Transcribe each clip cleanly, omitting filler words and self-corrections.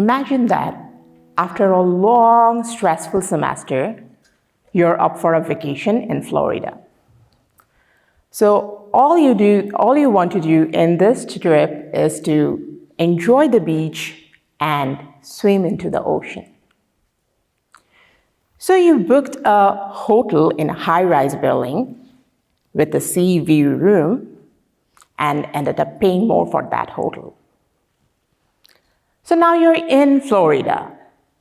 Imagine that after a long, stressful semester, you're up for a vacation in Florida. So all you want to do in this trip is to enjoy the beach and swim into the ocean. So you booked a hotel in a high-rise building with a sea view room and ended up paying more for that hotel. So now you're in Florida,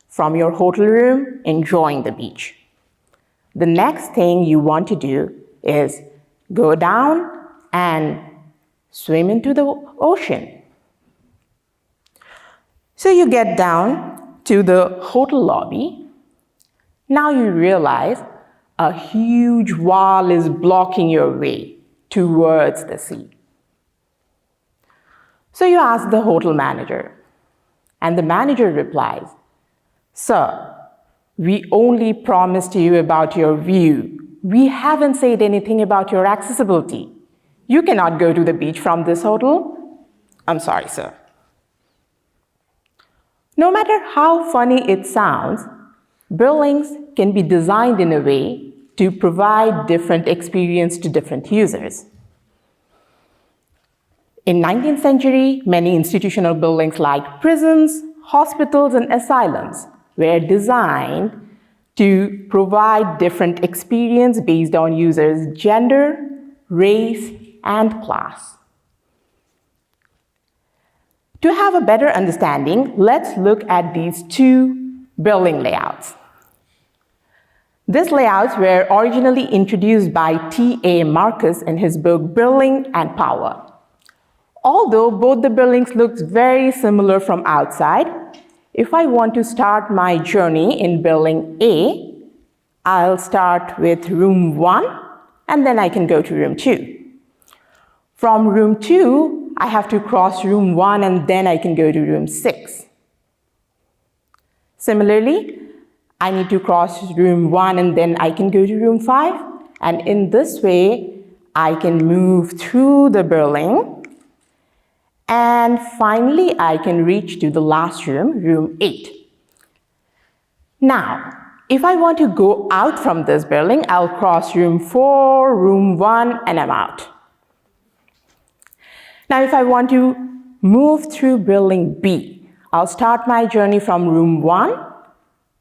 from your hotel room, enjoying the beach. The next thing you want to do is go down and swim into the ocean. So you get down to the hotel lobby. Now you realize a huge wall is blocking your way towards the sea. So you ask the hotel manager, and the manager replies, "Sir, we only promised you about your view. We haven't said anything about your accessibility. You cannot go to the beach from this hotel." "I'm sorry, sir." No matter how funny it sounds, buildings can be designed in a way to provide different experience to different users. In 19th century, many institutional buildings like prisons, hospitals, and asylums were designed to provide different experience based on users' gender, race, and class. To have a better understanding, let's look at these two building layouts. These layouts were originally introduced by T.A. Marcus in his book Building and Power. Although both the buildings look very similar from outside, if I want to start my journey in building A, I'll start with room 1 and then I can go to room 2. From room 2, I have to cross room 1 and then I can go to room 6. Similarly, I need to cross room 1 and then I can go to room 5. And in this way, I can move through the building. And finally, I can reach to the last room, room 8. Now, if I want to go out from this building, I'll cross room 4, room 1, and I'm out. Now, if I want to move through building B, I'll start my journey from room 1.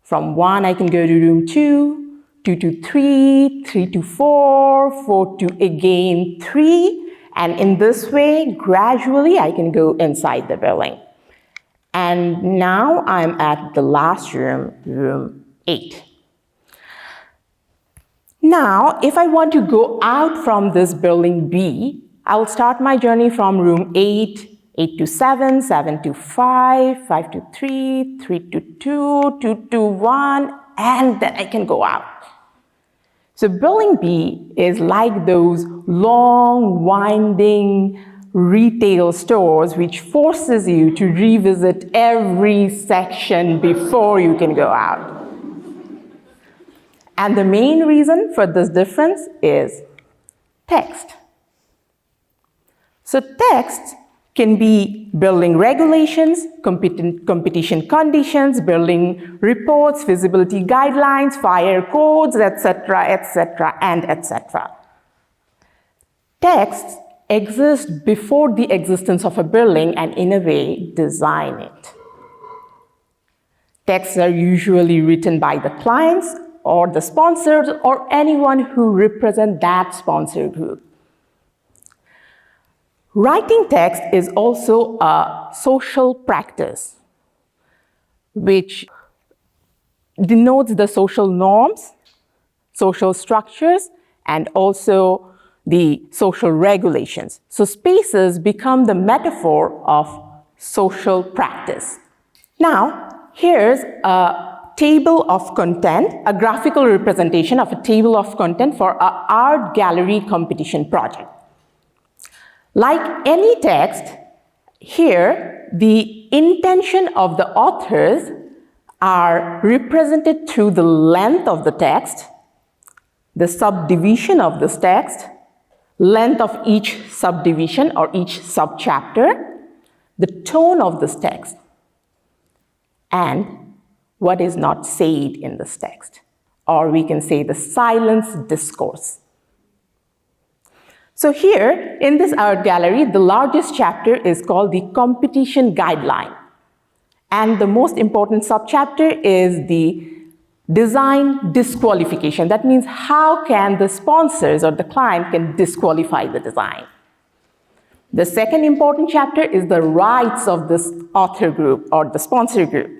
From 1, I can go to room 2, 2 to 3, 3 to 4, 4 to again 3. And in this way, gradually, I can go inside the building. And now I'm at the last room, room 8. Now, if I want to go out from this building B, I'll start my journey from room 8, 8 to 7, 7 to 5, 5 to 3, 3 to 2, 2 to 1, and then I can go out. So building B is like those long, winding retail stores which forces you to revisit every section before you can go out. And the main reason for this difference is text. So text can be building regulations, competition conditions, building reports, feasibility guidelines, fire codes, etc., etc., and etc. Texts exist before the existence of a building and in a way design it. Texts are usually written by the clients or the sponsors or anyone who represents that sponsor group. Writing text is also a social practice which denotes the social norms, social structures, and also the social regulations. So spaces become the metaphor of social practice. Now, here's a table of content, a graphical representation of a table of content for an art gallery competition project. Like any text, here the intention of the authors are represented through the length of the text, the subdivision of this text, length of each subdivision or each subchapter, the tone of this text. and what is not said in this text, or we can say the silence discourse. So here in this art gallery, the largest chapter is called the competition guideline. And the most important subchapter is the design disqualification. That means how can the sponsors or the client can disqualify the design. The second important chapter is the rights of this author group or the sponsor group.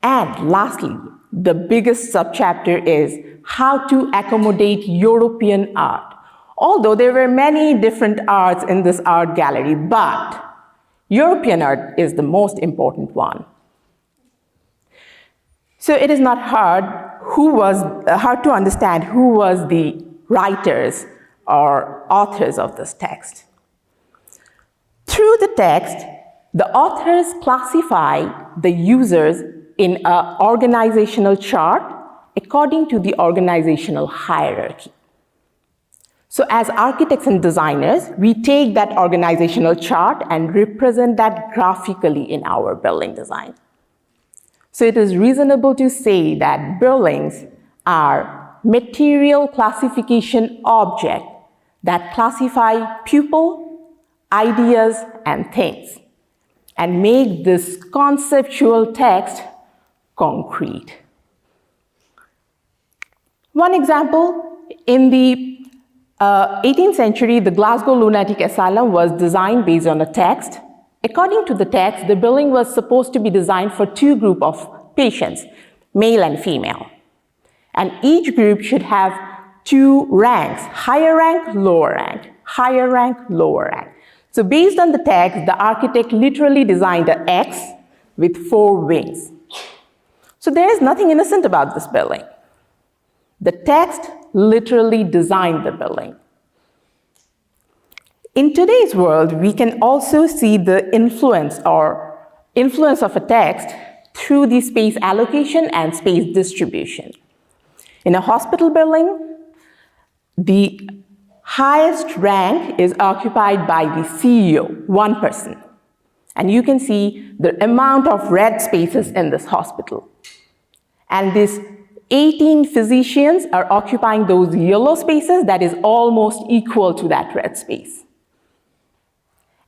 And lastly, the biggest subchapter is how to accommodate European art. Although there were many different arts in this art gallery, but European art is the most important one. So it is not hard to understand who was the writers or authors of this text. Through the text, the authors classify the users in an organizational chart according to the organizational hierarchy. So as architects and designers, we take that organizational chart and represent that graphically in our building design. So it is reasonable to say that buildings are material classification objects that classify people, ideas, and things, and make this conceptual text concrete. One example, in the 18th century, the Glasgow Lunatic Asylum was designed based on a text. According to the text, the building was supposed to be designed for two groups of patients, male and female. And each group should have two ranks, higher rank, lower rank, higher rank, lower rank. So based on the text, the architect literally designed an X with 4 wings. So there is nothing innocent about this building. The text literally designed the building. In today's world, we can also see the influence of a text through the space allocation and space distribution. In a hospital building, the highest rank is occupied by the CEO, one person. And you can see the amount of red spaces in this hospital. And these 18 physicians are occupying those yellow spaces that is almost equal to that red space.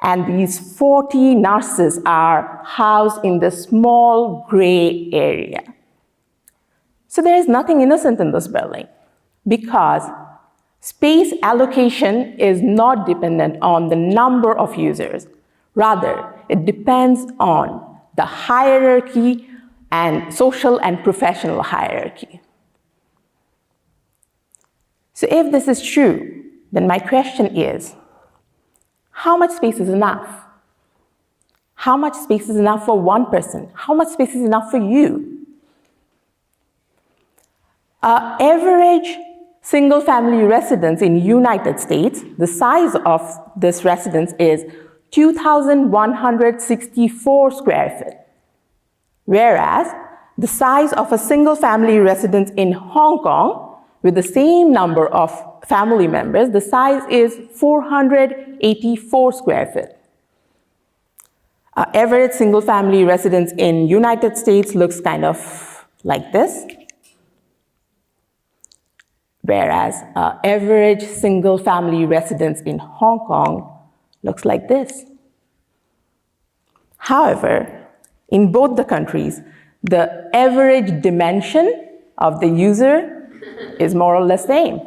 And these 40 nurses are housed in the small gray area. So there is nothing innocent in this building because space allocation is not dependent on the number of users. Rather, it depends on the hierarchy and social and professional hierarchy. So if this is true, then my question is, how much space is enough? How much space is enough for one person? How much space is enough for you? Average single-family residence in United States, the size of this residence is 2,164 square feet. Whereas the size of a single-family residence in Hong Kong, with the same number of family members, the size is 484 square feet. Average single-family residence in United States looks kind of like this, whereas average single-family residence in Hong Kong looks like this. However, in both the countries, the average dimension of the user is more or less same.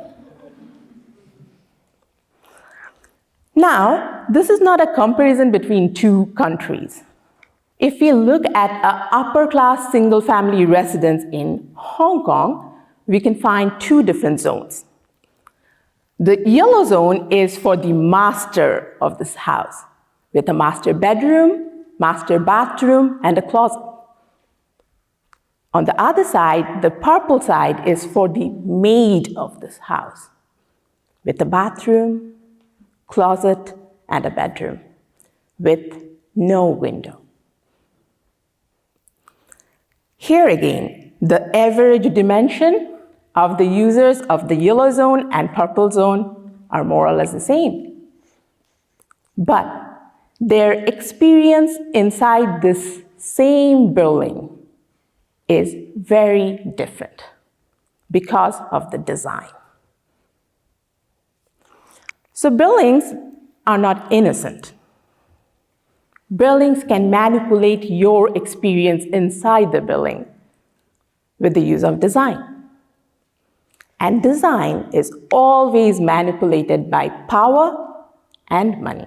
Now, this is not a comparison between two countries. If we look at an upper-class single-family residence in Hong Kong, we can find two different zones. The yellow zone is for the master of this house, with a master bedroom, master bathroom, and a closet. On the other side, the purple side is for the maid of this house, with a bathroom, closet, and a bedroom, with no window. Here again, the average dimension of the users of the yellow zone and purple zone are more or less the same. But their experience inside this same building is very different because of the design. So buildings are not innocent. Buildings can manipulate your experience inside the building with the use of design. And design is always manipulated by power and money.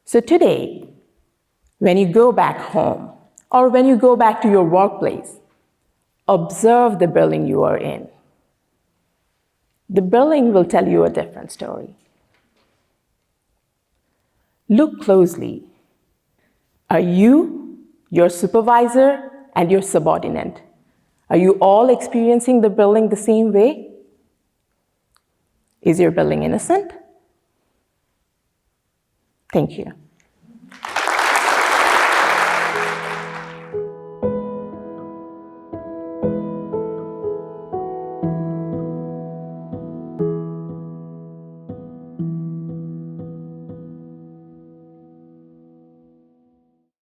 So today, when you go back home or when you go back to your workplace, observe the building you are in. The building will tell you a different story. Look closely. Are you, your supervisor, and your subordinate, are you all experiencing the building the same way? Is your building innocent? Thank you.